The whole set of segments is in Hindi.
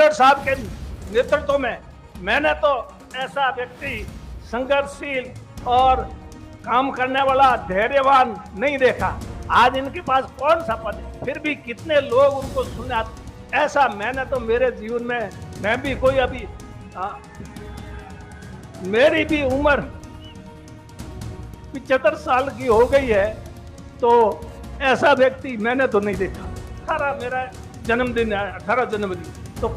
पायलट साहब के नेतृत्व में मैंने तो ऐसा व्यक्ति संघर्षशील और काम करने वाला धैर्यवान नहीं देखा। आज इनके पास कौन सा पद है, फिर भी कितने लोग उनको सुना। ऐसा मैंने तो मेरे जीवन में, मैं भी कोई अभी मेरी भी उम्र 75 साल की हो गई है, तो ऐसा व्यक्ति मैंने तो नहीं देखा। 18 मेरा जन्मदिन है, 18 जनवरी, तो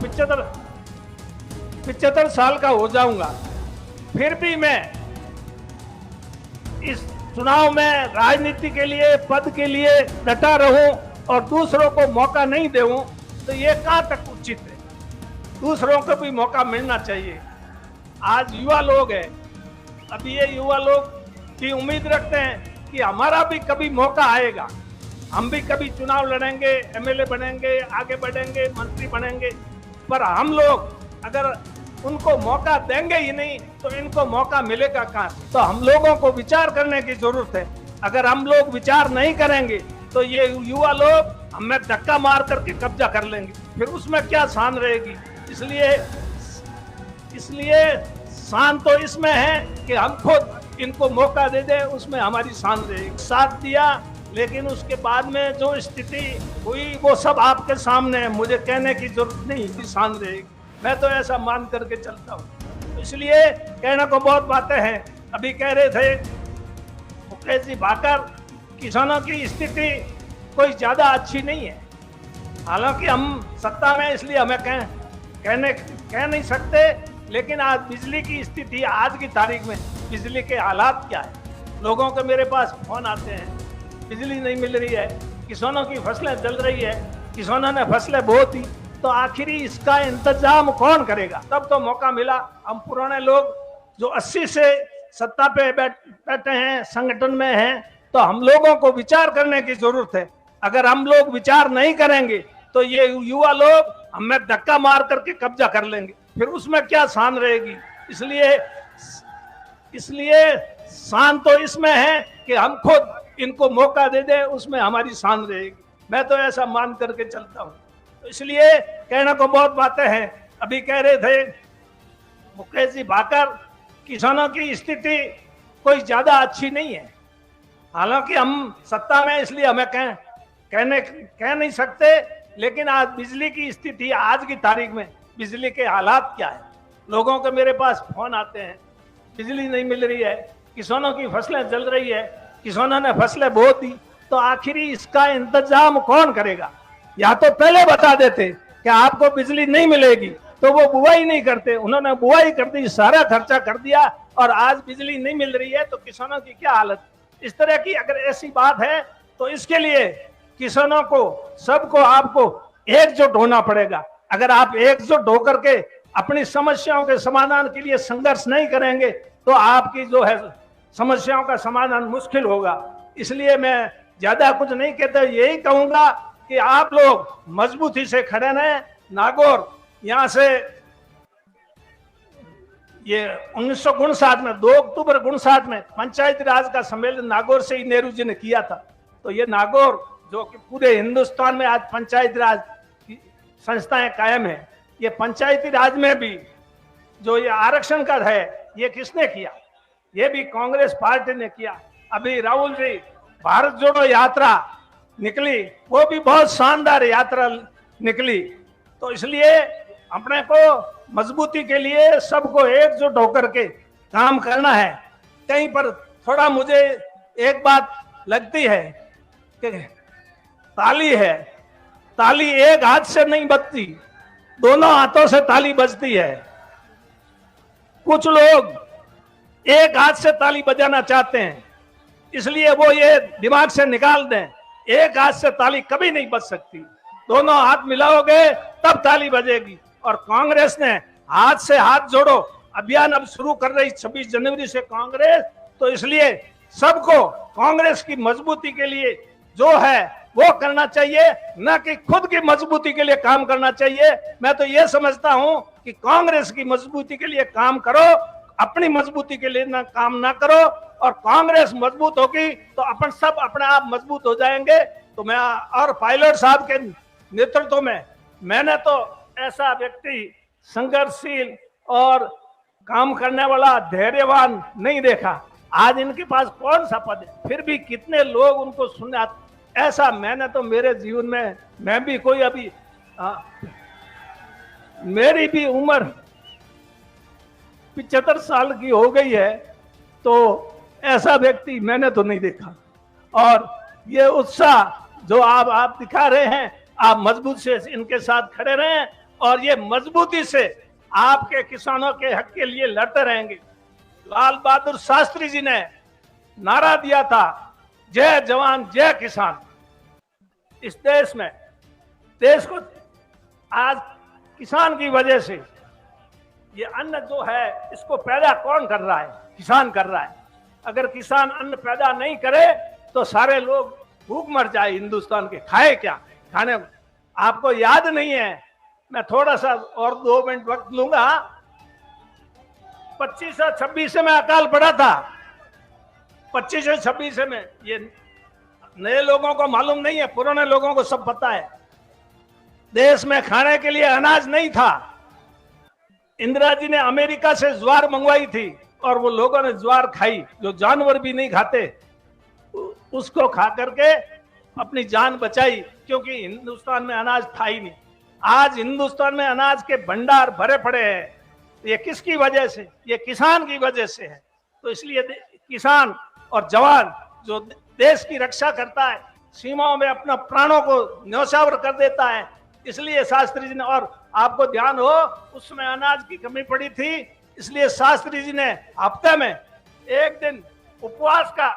75 साल का हो जाऊंगा, फिर भी मैं इस चुनाव में राजनीति के लिए, पद के लिए डटा रहूं और दूसरों को मौका नहीं दूं, तो ये कहां तक उचित है। दूसरों को भी मौका मिलना चाहिए। आज युवा लोग हैं, अभी ये युवा लोग की उम्मीद रखते हैं कि हमारा भी कभी मौका आएगा, हम भी कभी चुनाव लड़ेंगे, एमएलए बनेंगे, आगे बढ़ेंगे, मंत्री बनेंगे। पर हम लोग अगर उनको मौका देंगे ही नहीं तो इनको मौका मिलेगा कहां से। तो हम लोगों को विचार करने की जरूरत है। अगर हम लोग विचार नहीं करेंगे तो ये युवा लोग हमें धक्का मार करके कब्जा कर लेंगे, फिर उसमें क्या शान रहेगी। इसलिए शान तो इसमें है कि हम खुद इनको मौका दे दे, उसमें हमारी शान रहेगी। साथ दिया, लेकिन उसके बाद में जो स्थिति हुई वो सब आपके सामने है, मुझे कहने की जरूरत नहीं कि शान रहेगी। मैं तो ऐसा मान करके चलता हूँ। इसलिए कहने को बहुत बातें हैं। अभी कह रहे थे मुकेश जी भाकर, किसानों की स्थिति कोई ज्यादा अच्छी नहीं है। हालांकि हम सत्ता में, इसलिए हमें कह नहीं सकते, लेकिन आज बिजली की स्थिति, आज की तारीख में बिजली के हालात क्या है। लोगों के मेरे पास फोन आते हैं, बिजली नहीं मिल रही है, किसानों की फसलें जल रही है, किसानों ने फसलें बो दी, तो आखिरी इसका इंतजाम कौन करेगा। तब तो मौका मिला। हम पुराने लोग जो 80 से सत्ता पे बैठे हैं, संगठन में हैं, तो हम लोगों को विचार करने की जरूरत है। अगर हम लोग विचार नहीं करेंगे तो ये युवा लोग हमें धक्का मार करके कब्जा कर लेंगे, फिर उसमें क्या शान रहेगी। इसलिए शान तो इसमें है कि हम खुद इनको मौका दे दे, उसमें हमारी शान रहेगी। मैं तो ऐसा मान करके चलता हूँ। तो इसलिए कहने को बहुत बातें हैं। अभी कह रहे थे मुकेश जी भाकर, किसानों की स्थिति कोई ज्यादा अच्छी नहीं है। हालांकि हम सत्ता में, इसलिए हमें कह नहीं सकते, लेकिन आज बिजली की स्थिति, आज की तारीख में बिजली के हालात क्या है। लोगों के मेरे पास फोन आते हैं, बिजली नहीं मिल रही है, किसानों की फसलें जल रही है, किसानों ने फसलें बो दी, तो आखिरी इसका इंतजाम कौन करेगा। या तो पहले बता देते कि आपको बिजली नहीं मिलेगी, तो वो बुआई नहीं करते। उन्होंने बुआई कर दी, सारा खर्चा कर दिया, और आज बिजली नहीं मिल रही है तो किसानों की क्या हालत। इस तरह की अगर ऐसी बात है तो इसके लिए किसानों को, सबको, आपको एकजुट होना पड़ेगा। अगर आप एकजुट होकर के अपनी समस्याओं के समाधान के लिए संघर्ष नहीं करेंगे तो आपकी जो है समस्याओं का समाधान मुश्किल होगा। इसलिए मैं ज्यादा कुछ नहीं कहता, यही कहूंगा कि आप लोग मजबूती से खड़े रहें। नागौर यहाँ से ये 1959 में 2 अक्टूबर 1959 में पंचायती राज का सम्मेलन नागौर से ही नेहरू जी ने किया था। तो ये नागौर जो कि पूरे हिंदुस्तान में आज पंचायती राज की संस्थाएं कायम है, ये पंचायती राज में भी जो ये आरक्षण का है, ये किसने किया, ये भी कांग्रेस पार्टी ने किया। अभी राहुल जी भारत जोड़ो यात्रा निकली, वो भी बहुत शानदार यात्रा निकली। तो इसलिए अपने को मजबूती के लिए सबको एकजुट होकर के काम करना है। कहीं पर थोड़ा मुझे एक बात लगती है कि ताली है, ताली एक हाथ से नहीं बजती, दोनों हाथों से ताली बजती है। कुछ लोग एक हाथ से ताली बजाना चाहते हैं, इसलिए वो ये दिमाग से निकाल दें, एक हाथ से ताली कभी नहीं बज सकती, दोनों हाथ मिलाओगे तब ताली बजेगी। और कांग्रेस ने हाथ से हाथ जोड़ो अभियान अब शुरू कर रही 26 जनवरी से कांग्रेस, तो इसलिए सबको कांग्रेस की मजबूती के लिए जो है वो करना चाहिए, न कि खुद की मजबूती के लिए काम करना चाहिए। मैं तो ये समझता हूं कि कांग्रेस की मजबूती के लिए काम करो, अपनी मजबूती के लिए काम ना करो। और कांग्रेस मजबूत होगी तो अपन सब अपने आप मजबूत हो जाएंगे। तो मैं और पायलट साहब के नेतृत्व में मैंने तो ऐसा व्यक्ति संघर्षशील और काम करने वाला धैर्यवान नहीं देखा। आज इनके पास कौन सा पद है, फिर भी कितने लोग उनको सुनने। ऐसा मैंने तो मेरे जीवन में, मैं भी कोई अभी मेरी भी उम्र 75 साल की हो गई है, तो ऐसा व्यक्ति मैंने तो नहीं देखा। और ये उत्साह जो आप दिखा रहे हैं, आप मजबूत से इनके साथ खड़े रहें और ये मजबूती से आपके किसानों के हक के लिए लड़ते रहेंगे। लाल बहादुर शास्त्री जी ने नारा दिया था, जय जवान जय किसान। इस देश में, देश को आज किसान की वजह से, ये अन्न जो है इसको पैदा कौन कर रहा है? किसान कर रहा है। अगर किसान अन्न पैदा नहीं करे तो सारे लोग भूख मर जाए हिंदुस्तान के, खाए क्या? खाने आपको याद नहीं है, मैं थोड़ा सा और 2 मिनट वक्त लूंगा। 25 और 26 में अकाल पड़ा था, 25 और 26 में। ये नए लोगों को मालूम नहीं है, पुराने लोगों को सब पता है। देश में खाने के लिए अनाज नहीं था। इंदिरा जी ने अमेरिका से ज्वार मंगवाई थी और वो लोगों ने ज्वार खाई, जो जानवर भी नहीं खाते, उसको खा करके अपनी जान बचाई, क्योंकि हिंदुस्तान में अनाज था ही नहीं। आज हिंदुस्तान में अनाज के भंडार भरे पड़े हैं। ये किसकी वजह से? ये किसान की वजह से है। तो इसलिए किसान और जवान जो देश की रक्षा करता है, सीमाओं में अपना प्राणों को न्यौछावर कर देता है, इसलिए शास्त्री जी ने, और आपको ध्यान हो उसमें अनाज की कमी पड़ी थी, इसलिए शास्त्री जी ने हफ्ते में 1 दिन उपवास का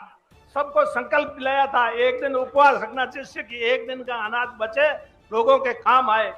सबको संकल्प दिलाया था। 1 दिन उपवास रखना, जिससे कि 1 दिन का अनाज बचे, लोगों के काम आए।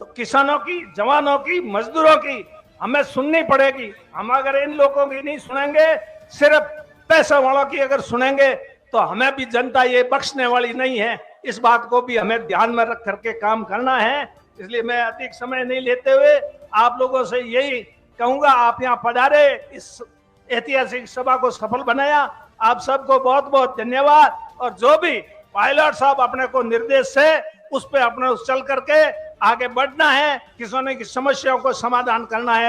तो किसानों की, जवानों की, मजदूरों की हमें सुननी पड़ेगी। हम अगर इन लोगों की नहीं सुनेंगे, सिर्फ पैसे वालों की अगर सुनेंगे, तो हमें भी जनता ये बख्शने वाली नहीं है। इस बात को भी हमें ध्यान में रख करके काम करना है। इसलिए मैं अधिक समय नहीं लेते हुए आप लोगों से यही कहूंगा, आप यहाँ पधारे, इस ऐतिहासिक सभा को सफल बनाया। आप सबको बहुत बहुत धन्यवाद। और जो भी पायलट साहब अपने को निर्देश है, उस पर अपने चल करके आगे बढ़ना है, किसानों की समस्याओं को समाधान करना है।